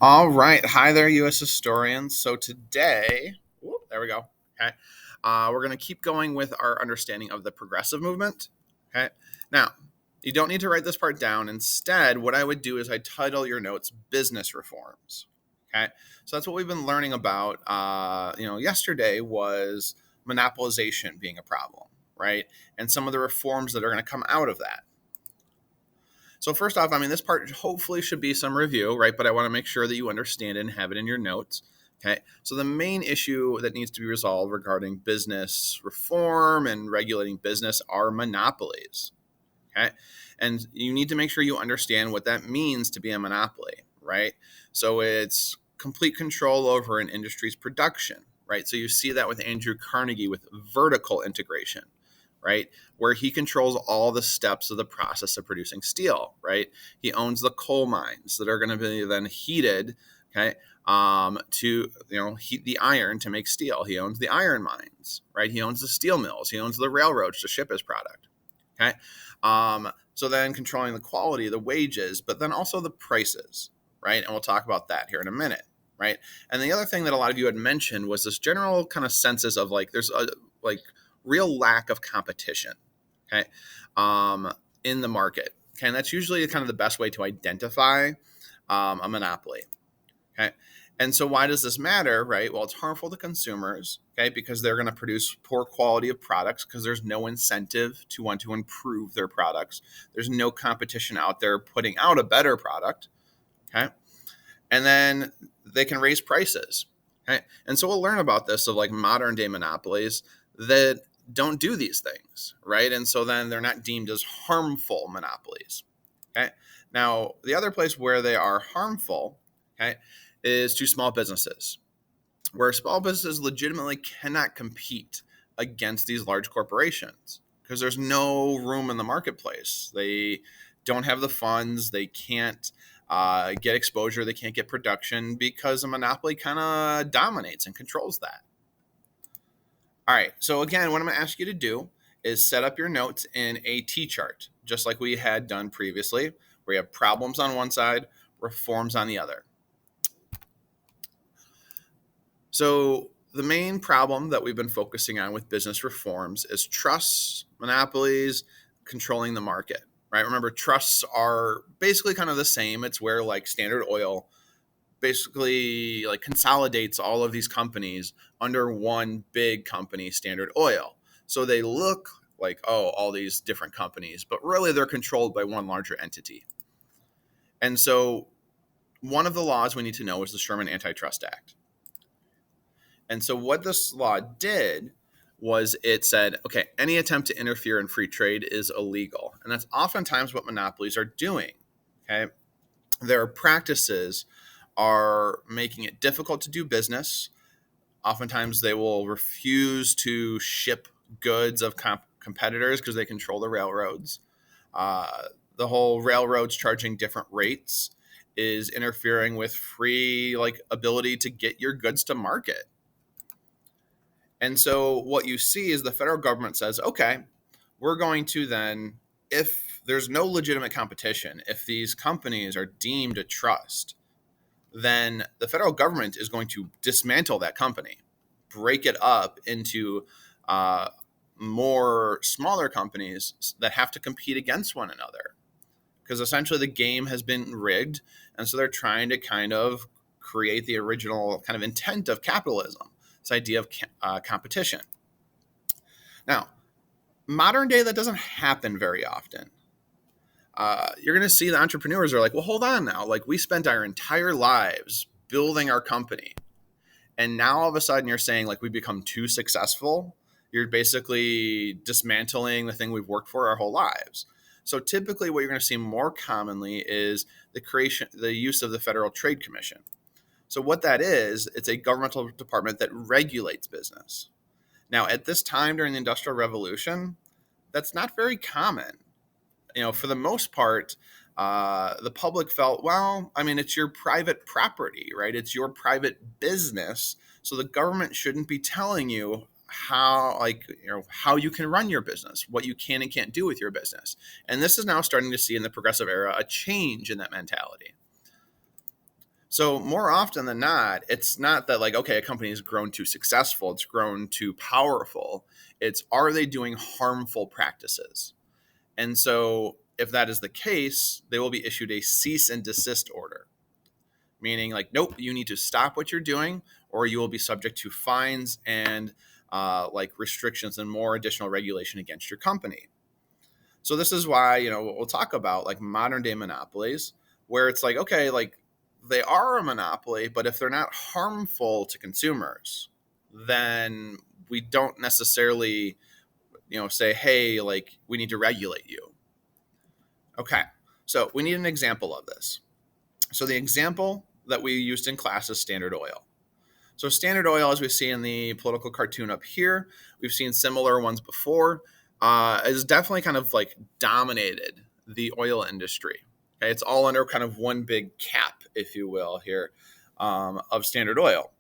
All right. Hi there, U.S. historians. So today, there we go. Okay. We're going to keep going with our understanding of the progressive movement. Okay. Now, you don't need to write this part down. Instead, what I would do is I title your notes business reforms. Okay. So that's what we've been learning about. Yesterday was monopolization being a problem, right? And some of the reforms that are going to come out of that. So first off, this part hopefully should be some review, right? But I want to make sure that you understand it and have it in your notes. Okay. So the main issue that needs to be resolved regarding business reform and regulating business are monopolies. Okay. And you need to make sure you understand what that means to be a monopoly, right? So it's complete control over an industry's production, right? So you see that with Andrew Carnegie with vertical integration, right? Where he controls all the steps of the process of producing steel, right? He owns the coal mines that are going to be then heated, okay, to heat the iron to make steel. He owns the iron mines, right? He owns the steel mills. He owns the railroads to ship his product, okay. So then controlling the quality, the wages, but then also the prices, right? And we'll talk about that here in a minute, right? And the other thing that a lot of you had mentioned was this general kind of census of there's a real lack of competition, okay, in the market. Okay, and that's usually kind of the best way to identify a monopoly. Okay. And so why does this matter, right? Well, it's harmful to consumers, okay, because they're going to produce poor quality of products because there's no incentive to want to improve their products. There's no competition out there putting out a better product, okay? And then they can raise prices, okay? And so we'll learn about this of modern day monopolies that don't do these things, right? And so then they're not deemed as harmful monopolies, okay? Now, the other place where they are harmful, okay, is to small businesses, where small businesses legitimately cannot compete against these large corporations because there's no room in the marketplace. They don't have the funds. They can't get exposure. They can't get production because a monopoly kind of dominates and controls that. All right. So again, what I'm going to ask you to do is set up your notes in a T-chart, just like we had done previously, where you have problems on one side, reforms on the other. So the main problem that we've been focusing on with business reforms is trusts, monopolies, controlling the market, right? Remember, trusts are basically kind of the same. It's where Standard Oil basically consolidates all of these companies under one big company, Standard Oil. So they look like, oh, all these different companies, but really they're controlled by one larger entity. And so one of the laws we need to know is the Sherman Antitrust Act. And so what this law did was it said, okay, any attempt to interfere in free trade is illegal. And that's oftentimes what monopolies are doing. Okay. Their practices are making it difficult to do business. Oftentimes they will refuse to ship goods of competitors because they control the railroads. The whole railroads charging different rates is interfering with free ability to get your goods to market. And so what you see is the federal government says, okay, we're going to then, if there's no legitimate competition, if these companies are deemed a trust, then the federal government is going to dismantle that company, break it up into more smaller companies that have to compete against one another. Because essentially the game has been rigged. And so they're trying to kind of create the original kind of intent of capitalism, this idea of competition. Now, modern day, that doesn't happen very often. You're going to see the entrepreneurs are like, well, hold on now. We spent our entire lives building our company. And now all of a sudden you're saying we become too successful. You're basically dismantling the thing we've worked for our whole lives. So typically what you're going to see more commonly is the use of the Federal Trade Commission. So what that is, it's a governmental department that regulates business. Now, at this time during the Industrial Revolution, that's not very common. For the most part, the public felt, well, it's your private property, right? It's your private business. So the government shouldn't be telling you how you can run your business, what you can and can't do with your business. And this is now starting to see in the progressive era a change in that mentality. So more often than not, it's not that like, okay, a company has grown too successful, it's grown too powerful. It's, are they doing harmful practices? And so if that is the case, they will be issued a cease and desist order, meaning like, nope, you need to stop what you're doing, or you will be subject to fines and like restrictions and more additional regulation against your company. So this is why, we'll talk about like modern day monopolies, where it's like, okay, like they are a monopoly, but if they're not harmful to consumers, then we don't necessarily, say, hey, like we need to regulate you. Okay, so we need an example of this. So the example that we used in class is Standard Oil. So Standard Oil, as we see in the political cartoon up here, we've seen similar ones before, is definitely kind of like dominated the oil industry. Okay, it's all under kind of one big cap, if you will, here of Standard Oil.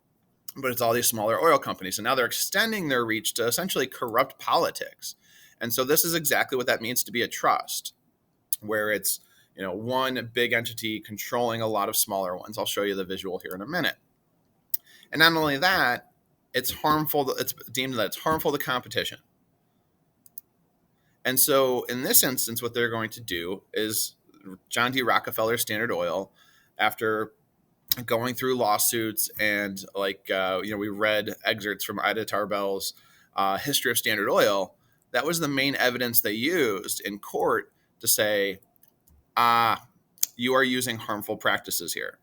But it's all these smaller oil companies. And now they're extending their reach to essentially corrupt politics. And so this is exactly what that means to be a trust, where it's, one big entity controlling a lot of smaller ones. I'll show you the visual here in a minute. And not only that, it's harmful. It's deemed that it's harmful to competition. And so in this instance, what they're going to do is John D. Rockefeller Standard Oil, after going through lawsuits and we read excerpts from Ida Tarbell's History of Standard Oil, that was the main evidence they used in court to say, you are using harmful practices here.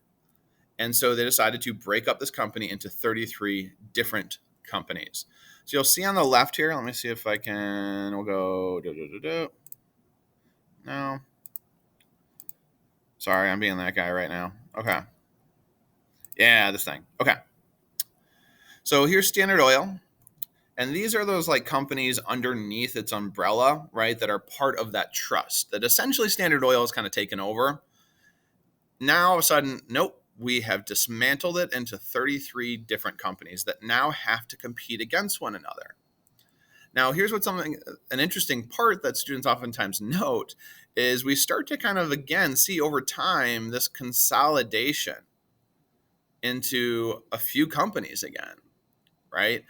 And so they decided to break up this company into 33 different companies. So you'll see on the left here, let me see if I can, we'll go, no. Sorry, I'm being that guy right now. Okay. Yeah, this thing. Okay. So here's Standard Oil. And these are those like companies underneath its umbrella, right, that are part of that trust that essentially Standard Oil has kind of taken over. Now, all of a sudden, nope, we have dismantled it into 33 different companies that now have to compete against one another. Now, here's what's an interesting part that students oftentimes note is we start to kind of, again, see over time this consolidation into a few companies again, right?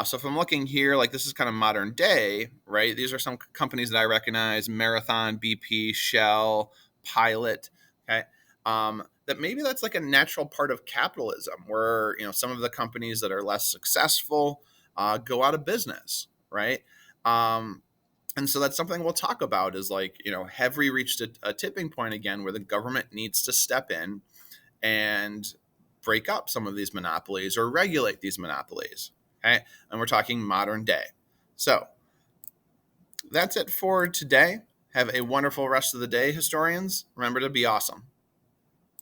So if I'm looking here, like this is kind of modern day, right? These are some companies that I recognize: Marathon, BP, Shell, Pilot, okay? That maybe that's like a natural part of capitalism where, some of the companies that are less successful go out of business, right? And so that's something we'll talk about is like, have we reached a tipping point again where the government needs to step in and break up some of these monopolies or regulate these monopolies? Okay. And we're talking modern day. So that's it for today. Have a wonderful rest of the day, historians. Remember to be awesome.